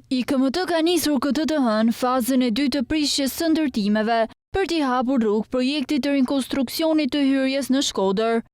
IKMT ka nisur këtë të hënë fazën e dytë të prishjes së ndërtimeve për t'i hapur rrugë projektit të rikonstruksionit të hyrjes në Shkodër.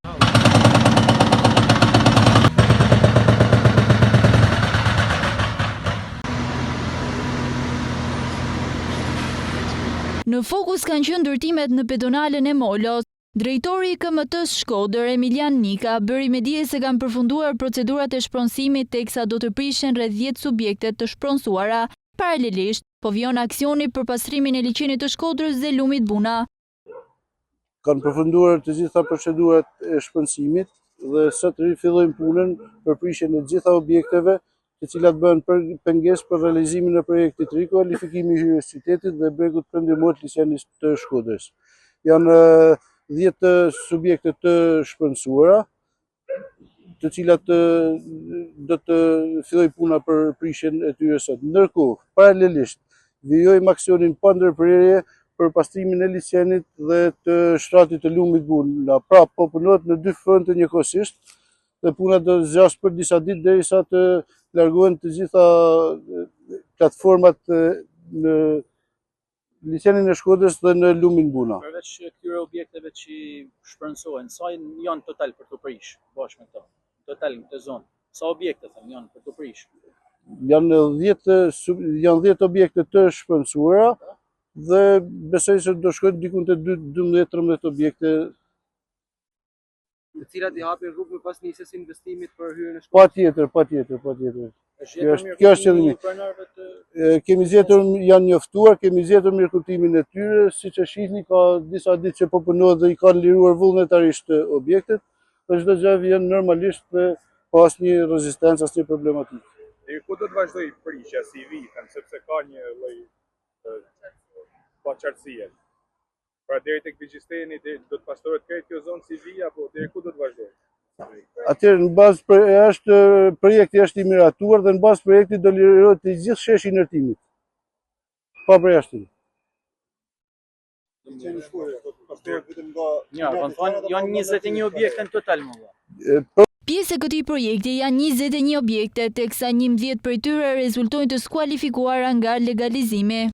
Në fokus kanë qenë ndërtimet në pedonalen e Molos. Drejtori i IKMT-s Shkodër, Emilian Nika, bëri me dije se kanë përfunduar procedurat e shpronësimit teksa do të prishen rreth 10 subjekte të shpronësuara. Paralelisht, po vjen aksioni për pastrimin e liçenit të Shkodrës dhe lumit Buna. Kanë përfunduar të gjitha procedurat e shpronësimit dhe sot rifillojmë punën për prishjen e gjitha objekteve, të cilat bëhen pengesë për realizimin e projektit rikualifikimi i hyrjes qytetit dhe bregut perëndimor të liçenit të Shkodrës. Janë 10 subjekte të shpronësuara, të cilat do të filloj puna për prishjen e tyre sot. Ndërkohë, paralelisht, vijojmë aksionin pa ndërprerje për pastrimin e liçenit dhe të shtratit të lumit Buna. Pra, po punohet në 2 fronte njëkohësisht dhe puna do zgjas për disa ditë derisa të largohen të gjitha platformat në liçenin e Shkodrës dhe në lumin Buna. Përveç këtyre objekteve që shpronësohen, sa janë total për të prish bashkë me këto? Total në këtë zonë. Sa objekte janë për të prish? Janë 10 objekte të shpronësuara dhe besoj se do shkojnë diku te 12-13 objekte, të cilat i hapin rrugë më pas nisjes së investimit për hyrjen e Shkodrës. Patjetër. Kjo është qëllimi. Kemi gjetur, janë njoftuar, kemi gjetur mirëkuptimin e tyre, siç e shihni ka disa ditë që po punohet dhe i kanë liruar vullnetarisht objektet, dhe çdo gjë vjen normalisht dhe pa asnjë rezistencë, asnjë problematikë. Deri ku do të vazhdojë prishja si vitën, sepse ka një lloj paqartësie. Pra deri tek Bigjisteni do të pastrohet krejt kjo zonë si vi apo deri ku do të vazhdojë? Atëherë në bazë projekti është i miratuar dhe në bazë projektit do lirohet të gjithë sheshi i ndërtimit. Pa përjashtim. Janë 21 objekte në total më vonë. Pjesë e këtij projekti janë 21 objekte, teksa 11 prej tyre rezultojnë të skualifikuara nga legalizimi.